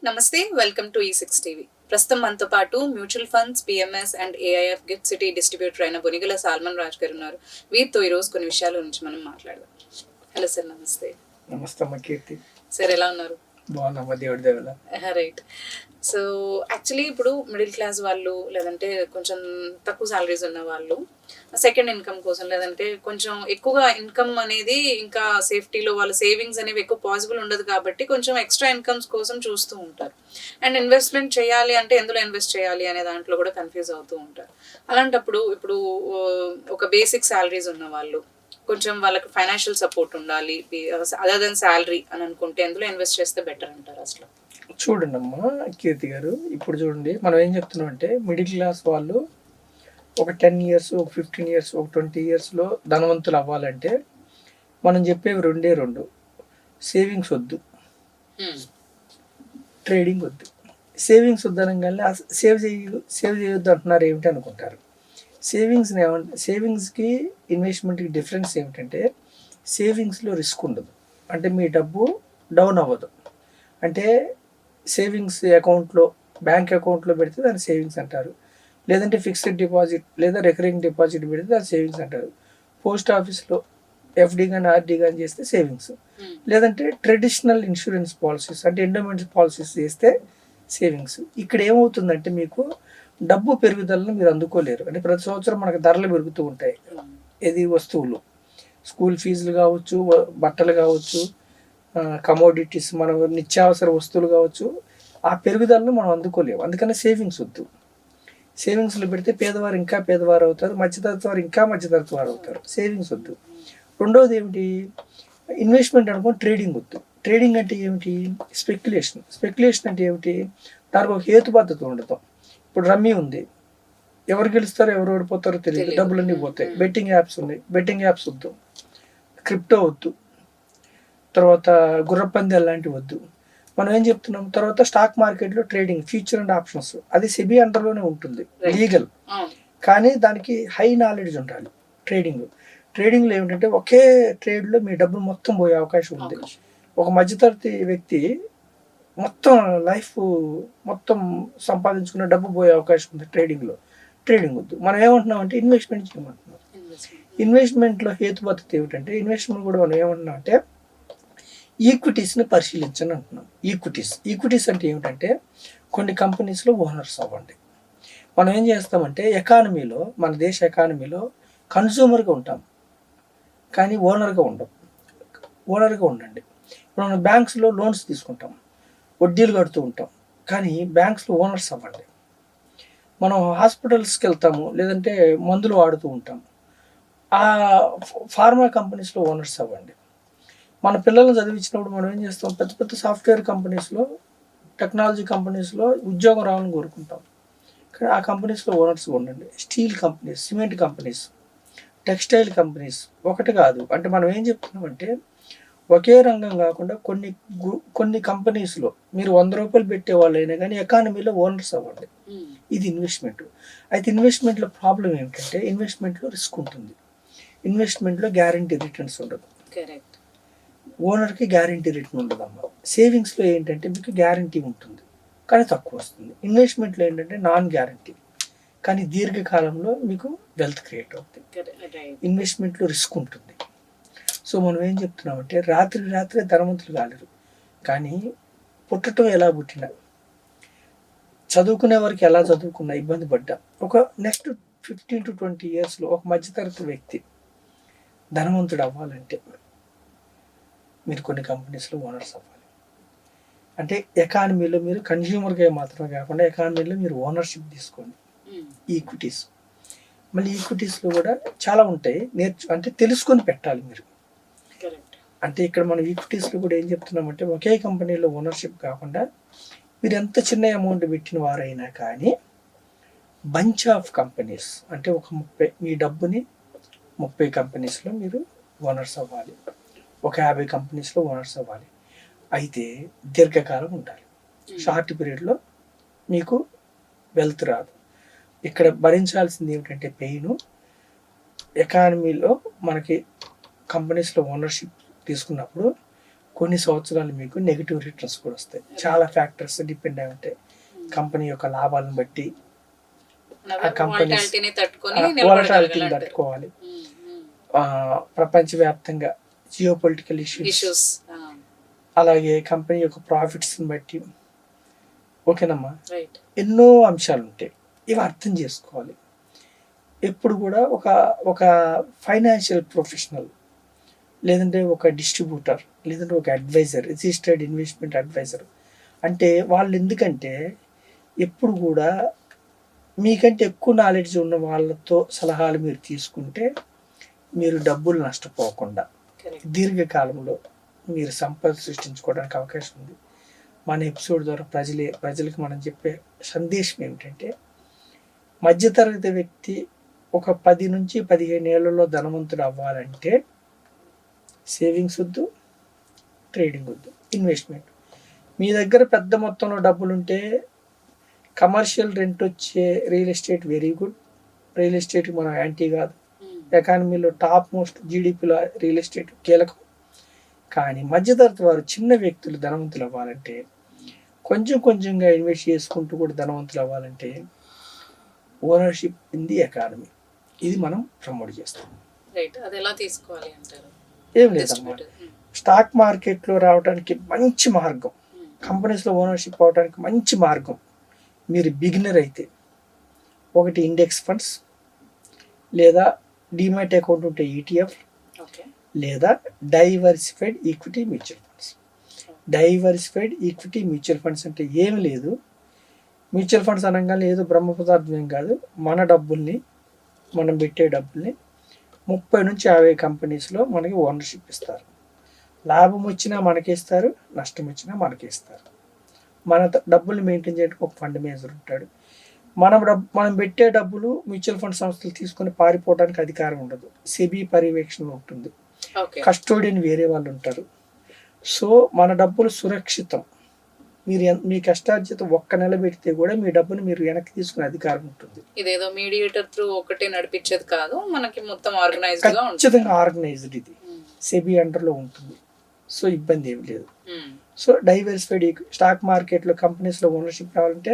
నమస్తే. Welcome to E6 TV. ప్రస్తుతం మనతో పాటు mutual funds, PMS and AIF gift city distributor అయిన బొనిగల సాల్మన్ రాజ్ గారు ఉన్నారు. వీరితో ఈరోజు కొన్ని విషయాల గురించి మనం మాట్లాడదాం. హలో సార్, నమస్తే. నమస్తే అమ్మ కీర్తి. సార్ ఎలా ఉన్నారు? బాగున్నామ్మా, దేవుడి దేవల. రైట్. సో యాక్చువల్లీ ఇప్పుడు మిడిల్ క్లాస్ వాళ్ళు, లేదంటే కొంచెం తక్కువ సాలరీస్ ఉన్న వాళ్ళు సెకండ్ ఇన్కమ్ కోసం, లేదంటే కొంచెం ఎక్కువగా ఇన్కమ్ అనేది ఇంకా సేఫ్టీలో వాళ్ళ సేవింగ్స్ అనేవి ఎక్కువ పాసిబుల్ ఉండదు కాబట్టి కొంచెం ఎక్స్ట్రా ఇన్కమ్స్ కోసం చూస్తూ ఉంటారు. అండ్ ఇన్వెస్ట్మెంట్ చేయాలి అంటే ఎందులో ఇన్వెస్ట్ చేయాలి అనే దాంట్లో కూడా కన్ఫ్యూజ్ అవుతూ ఉంటారు. అలాంటప్పుడు ఇప్పుడు ఒక బేసిక్ సాలరీస్ ఉన్న వాళ్ళు, కొంచెం వాళ్ళకి ఫైనాన్షియల్ సపోర్ట్ ఉండాలి అదర్ దెన్ శాలరీ అని అనుకుంటే ఎందులో ఇన్వెస్ట్ చేస్తే బెటర్ అంటారు అసలు? చూడండి అమ్మా కీర్తి గారు, ఇప్పుడు చూడండి, మనం ఏం చెప్తున్నాం అంటే మిడిల్ క్లాస్ వాళ్ళు ఒక 10 years, ఒక 15 years, ఒక 20 yearsలో ధనవంతులు అవ్వాలంటే మనం చెప్పేవి రెండు. సేవింగ్స్ వద్దు, ట్రేడింగ్ వద్దు. సేవింగ్స్ వద్దనగానే సేవ్ చేయొద్దు అంటున్నారు, ఏమిటి అనుకుంటారు. సేవింగ్స్కి ఇన్వెస్ట్మెంట్కి డిఫరెన్స్ ఏమిటంటే సేవింగ్స్లో రిస్క్ ఉండదు. అంటే మీ డబ్బు డౌన్ అవ్వదు. అంటే సేవింగ్స్ అకౌంట్లో, బ్యాంక్ అకౌంట్లో పెడితే దాన్ని సేవింగ్స్ అంటారు. లేదంటే ఫిక్స్డ్ డిపాజిట్ లేదా రికరింగ్ డిపాజిట్ పెడితే దాన్ని సేవింగ్స్ అంటారు. పోస్ట్ ఆఫీస్లో ఎఫ్డి కానీ ఆర్డి కానీ చేస్తే సేవింగ్స్. లేదంటే ట్రెడిషనల్ ఇన్సూరెన్స్ పాలసీస్ అంటే ఎండోమెంట్స్ పాలసీస్ చేస్తే సేవింగ్స్. ఇక్కడ ఏమవుతుందంటే మీకు డబ్బు పెరుగుదలను మీరు అందుకోలేరు. అంటే ప్రతి సంవత్సరం మనకు ధరలు పెరుగుతూ ఉంటాయి. ఇది వస్తువులు, స్కూల్ ఫీజులు కావచ్చు, బట్టలు కావచ్చు, కమోడిటీస్, మన నిత్యావసర వస్తువులు కావచ్చు, ఆ పెరుగుదలను మనం అందుకోలేము. అందుకని సేవింగ్స్ వద్దు. సేవింగ్స్లో పెడితే పేదవారు ఇంకా పేదవారు అవుతారు, మధ్యతరగతి వారు ఇంకా మధ్యతరగతి వారు అవుతారు. సేవింగ్స్ వద్దు. రెండవది ఏమిటి, ఇన్వెస్ట్మెంట్ అనుకో, ట్రేడింగ్ వద్దు. ట్రేడింగ్ అంటే ఏమిటి, స్పెక్యులేషన్ అంటే ఏమిటి, దానికి ఒక హేతుబద్ధత ఉండదు. ఇప్పుడు రమ్మీ ఉంది, ఎవరు గెలుస్తారో ఎవరు ఓడిపోతారో తెలియదు, డబ్బులన్నీ పోతాయి. బెట్టింగ్ యాప్స్ ఉన్నాయి, బెట్టింగ్ యాప్స్ వద్దు. క్రిప్టో వద్దు. తర్వాత గుర్రపందాలు లాంటివి వద్దు. మనం ఏం చెప్తున్నాం, తర్వాత స్టాక్ మార్కెట్లో ట్రేడింగ్, ఫ్యూచర్ అండ్ ఆప్షన్స్, అది సెబీ అండర్లోనే ఉంటుంది, లీగల్. కానీ దానికి హై నాలెడ్జ్ ఉండాలి. ట్రేడింగ్లో ఏమిటంటే ఒకే ట్రేడ్లో మీ డబ్బులు మొత్తం పోయే అవకాశం ఉంది. ఒక మధ్యతరగతి వ్యక్తి మొత్తం లైఫ్ మొత్తం సంపాదించుకున్న డబ్బు పోయే అవకాశం ఉంది ట్రేడింగ్లో. ట్రేడింగ్ వద్దు. మనం ఏమంటున్నాం అంటే ఇన్వెస్ట్మెంట్ చేయమంటున్నాం. ఇన్వెస్ట్మెంట్లో హేతుబద్ధత ఏమిటంటే, ఇన్వెస్ట్మెంట్ కూడా మనం ఏమంటున్నాం అంటే ఈక్విటీస్ని పరిశీలించని అంటున్నాం. ఈక్విటీస్ అంటే ఏమిటంటే కొన్ని కంపెనీస్లో ఓనర్స్ అవ్వండి. మనం ఏం చేస్తామంటే ఎకానమీలో, మన దేశ ఎకానమీలో కన్సూమర్గా ఉంటాం కానీ ఓనర్గా ఉండండి. ఇప్పుడు మనం బ్యాంక్స్లో లోన్స్ తీసుకుంటాం, వడ్డీలు కడుతూ ఉంటాం, కానీ బ్యాంక్స్లో ఓనర్స్ అవ్వండి. మనం హాస్పిటల్స్కి వెళ్తాము, లేదంటే మందులు వాడుతూ ఉంటాం, ఆ ఫార్మా కంపెనీస్లో ఓనర్స్ అవ్వండి. మన పిల్లల్ని చదివించినప్పుడు మనం ఏం చేస్తాం, పెద్ద పెద్ద సాఫ్ట్వేర్ కంపెనీస్లో, టెక్నాలజీ కంపెనీస్లో ఉద్యోగం రావాలని కోరుకుంటాం, కానీ ఆ కంపెనీస్లో ఓనర్స్గా ఉండండి. Steel companies, cement companies, textile companies ఒకటి కాదు. అంటే మనం ఏం చెప్తున్నామంటే ఒకే రంగం కాకుండా కొన్ని కంపెనీస్లో మీరు 100 రూపాయలు పెట్టే వాళ్ళైనా కానీ ఎకానమీలో ఓనర్స్ అవ్వండి. ఇది ఇన్వెస్ట్మెంట్. అయితే ఇన్వెస్ట్మెంట్లో ప్రాబ్లం ఏమిటంటే ఇన్వెస్ట్మెంట్లో రిస్క్ ఉంటుంది. ఇన్వెస్ట్మెంట్లో గ్యారంటీ రిటర్న్స్ ఉండదు. ఓనర్కి గ్యారంటీ రిటర్న్ ఉండదమ్మా. సేవింగ్స్లో ఏంటంటే మీకు గ్యారంటీ ఉంటుంది కానీ తక్కువ వస్తుంది. ఇన్వెస్ట్మెంట్లో ఏంటంటే నాన్ గ్యారంటీ కానీ దీర్ఘకాలంలో మీకు వెల్త్ క్రియేట్ అవుతుంది. ఇన్వెస్ట్మెంట్లో రిస్క్ ఉంటుంది. సో మనం ఏం చెప్తున్నామంటే రాత్రే ధనవంతులు కాలేరు, కానీ పుట్టడం ఎలా పుట్టినా, చదువుకునే వారికి ఎలా చదువుకున్నా ఇబ్బంది పడ్డా, ఒక నెక్స్ట్ 15 to 20 yearsలో ఒక మధ్యతరగతి వ్యక్తి ధనవంతుడు అవ్వాలంటే మీరు కొన్ని కంపెనీస్లో ఓనర్స్ అవ్వాలి. అంటే ఎకానమీలో మీరు కన్జ్యూమర్గా మాత్రమే కాకుండా ఎకానమీలో మీరు ఓనర్షిప్ తీసుకోండి. ఈక్విటీస్, మళ్ళీ ఈక్విటీస్లో కూడా చాలా ఉంటాయి, అంటే తెలుసుకొని పెట్టాలి మీరు. అంటే ఇక్కడ మనం ఈక్విటీస్లో కూడా ఏం చెప్తున్నామంటే ఒకే కంపెనీలో ఓనర్షిప్ కాకుండా మీరు ఎంత చిన్న అమౌంట్ పెట్టిన వారైనా కానీ బంచ్ ఆఫ్ కంపెనీస్, అంటే ఒక 30, మీ డబ్బుని 30 కంపెనీస్లో మీరు ఓనర్స్ అవ్వాలి, ఒక 50 కంపెనీస్లో ఓనర్స్ అవ్వాలి. అయితే దీర్ఘకాలం ఉండాలి. షార్ట్ పీరియడ్లో మీకు వెల్త్ రాదు. ఇక్కడ భరించాల్సింది ఏమిటంటే పెయిన్. ఎకానమీలో మనకి కంపెనీస్లో ఓనర్షిప్ తీసుకున్నప్పుడు కొన్ని సంవత్సరాలు మీకు నెగిటివ్ రిటర్న్స్ కూడా వస్తాయి. చాలా ఫ్యాక్టర్స్ డిపెండ్ అయి ఉంటాయి. కంపెనీ యొక్క లాభాలను బట్టి ఆ కంపెనీ వాలటాలిటీని తట్టుకొని వాలటాలిటీని నిలబడగలగాలి తట్టుకోవాలి. మ్మ్. మ్మ్. ప్రపంచవ్యాప్తంగా జియో పొలిటికల్ ఇష్యూస్, ఇష్యూస్ అలాగే కంపెనీ యొక్క ప్రాఫిట్స్ని బట్టి, ఓకేనమ్మా, రైట్. ఎన్నో అంశాలు ఉంటాయి. ఇవి అర్థం చేసుకోవాలి. ఎప్పుడు కూడా ఒక ఒక ఫైనాన్షియల్ ప్రొఫెషనల్, లేదంటే ఒక డిస్ట్రిబ్యూటర్, లేదంటే ఒక అడ్వైజర్, రిజిస్టర్డ్ ఇన్వెస్ట్మెంట్ అడ్వైజర్ అంటే వాళ్ళు ఎందుకంటే ఎప్పుడు కూడా మీకంటే ఎక్కువ నాలెడ్జ్ ఉన్న వాళ్ళతో సలహాలు మీరు తీసుకుంటే మీరు డబ్బులు నష్టపోకుండా కరెక్ట్. దీర్ఘకాలంలో మీరు సంపద సృష్టించుకోవడానికి అవకాశం ఉంది. మన ఎపిసోడ్ ద్వారా ప్రజలకు మనం చెప్పే సందేశం ఏమిటంటే, మధ్యతరగతి వ్యక్తి ఒక 10 నుంచి 15 ఏళ్లలో ధనవంతుడు అవ్వాలంటే సేవింగ్స్ వద్దు, ట్రేడింగ్ వద్దు, ఇన్వెస్ట్మెంట్. మీ దగ్గర పెద్ద మొత్తంలో డబ్బులుంటే కమర్షియల్ రెంట్ వచ్చే real estate very good. Real estate మనం యాంటీ కాదు. ఎకానమీలో టాప్ మోస్ట్ జీడిపిలో రియల్ ఎస్టేట్ కీలకం. కానీ మధ్యతరగతి వారు, చిన్న వ్యక్తులు ధనవంతులు అవ్వాలంటే, కొంచెం కొంచెంగా ఇన్వెస్ట్ చేసుకుంటూ కూడా ధనవంతులు అవ్వాలంటే ఓనర్షిప్ ఇన్ ది ఎకానమీ, ఇది మనం ప్రమోట్ చేస్తాం. రైట్. అది ఎలా తీసుకోవాలి అంటారు? ఏం లేదమ్మా, స్టాక్ మార్కెట్లో రావడానికి మంచి మార్గం, కంపెనీస్లో ఓనర్షిప్ అవడానికి మంచి మార్గం. మీరు బిగినర్ అయితే ఒకటి ఇండెక్స్ ఫండ్స్, లేదా డిమాట్ అకౌంట్ ఉంటే ఈటీఎఫ్, ఓకే. లేదా diversified equity mutual funds. Diversified equity mutual funds అంటే ఏమి లేదు, మ్యూచువల్ ఫండ్స్ అనగానే ఏదో బ్రహ్మ పదార్థం ఏం కాదు. మన డబ్బుల్ని, మనం పెట్టే డబ్బుల్ని 30 నుంచి 50 కంపెనీస్లో మనకి ఓనర్షిప్ ఇస్తారు. లాభం వచ్చినా మనకే ఇస్తారు, నష్టం వచ్చినా మనకే ఇస్తారు. మన డబ్బుల్ని మెయింటైన్ చేయడానికి ఒక ఫండ్ మేనేజర్ ఉంటాడు. మనం పెట్టే డబ్బులు మ్యూచువల్ ఫండ్ సంస్థలు తీసుకొని పారిపోవడానికి అధికారం ఉండదు. సెబీ పర్యవేక్షణ ఉంటుంది. ఓకే. కస్టోడియన్ వేరే వాళ్ళు ఉంటారు. సో మన డబ్బులు సురక్షితం. మీరు మీ కష్టార్జిత ఒక్క నెల పెడితే కూడా మీ డబ్బుని మీరు వెనక్కి తీసుకునే అధికారం ఉంటుంది. ఇదేదో మీడియేటర్ త్రూ ఒకటే నడిపించేది కాదు, మనకి మొత్తం ఆర్గనైజ్డ్ గా ఉంటుంది. ఖచ్చితంగా ఆర్గనైజ్డ్, ఇది సెబీ అండర్లో ఉంటుంది. సో ఇబ్బంది ఏమి లేదు. సో డైవర్సిఫైడ్ స్టాక్ మార్కెట్లో కంపెనీస్లో ఓనర్షిప్ రావాలంటే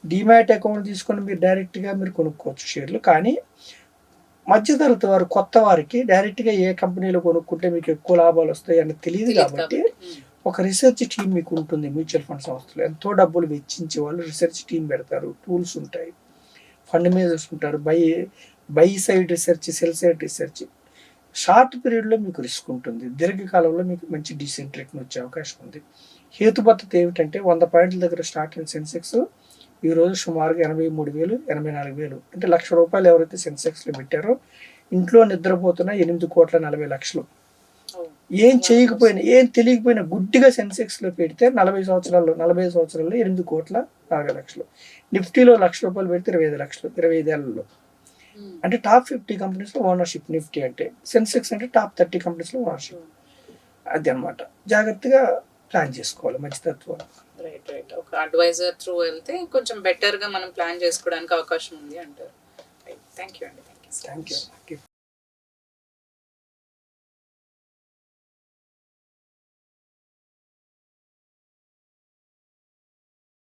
డిమాట్ అకౌంట్ తీసుకొని మీరు డైరెక్ట్గా మీరు కొనుక్కోవచ్చు షేర్లు. కానీ మధ్యతరగతి వారు, కొత్త వారికి డైరెక్ట్గా ఏ కంపెనీలో కొనుక్కుంటే మీకు ఎక్కువ లాభాలు వస్తాయి అని తెలియదు. కాబట్టి ఒక రీసెర్చ్ టీం మీకు ఉంటుంది. మ్యూచువల్ ఫండ్ సంస్థలు ఎంతో డబ్బులు వెచ్చించే వాళ్ళు రీసెర్చ్ టీం పెడతారు. టూల్స్ ఉంటాయి, ఫండ్ మేనేజర్స్ ఉంటారు. By side research, cell side research. Short పీరియడ్లో మీకు రిస్క్ ఉంటుంది, దీర్ఘకాలంలో మీకు మంచి డీసెంట్ రిటర్న్ వచ్చే అవకాశం ఉంది. హేతుబద్ధత ఏమిటంటే 100 పాయింట్ల దగ్గర స్టార్ట్ అయిన సెన్సెక్స్ ఈరోజు సుమారుగా 83,000, 84,000 అంటే ₹1,00,000 ఎవరైతే సెన్సెక్స్లో పెట్టారో ఇంట్లో నిద్రపోతున్న 8,40,00,000. ఏం చేయకపోయినా, ఏం తెలియకపోయినా గుడ్డిగా సెన్సెక్స్లో పెడితే 45 సంవత్సరాల్లో 8,40,00,000. నిఫ్టీలో ₹1,00,000 పెడితే 25 లక్షలు 25 ఏళ్లలో. అంటే టాప్ 50 కంపెనీస్లో ఓనర్షిప్ నిఫ్టీ అంటే. సెన్సెక్స్ అంటే టాప్ 30 కంపెనీస్లో ఓనర్షిప్. అది అనమాట. జాగ్రత్తగా ప్లాన్ చేసుకోవాలి మంచితత్వం. రైట్. రైట్. ఒక అడ్వైజర్ త్రూ వెళ్తే కొంచెం బెటర్గా మనం ప్లాన్ చేసుకోవడానికి అవకాశం ఉంది అంటారు. థ్యాంక్ యూ అండి. Thank you.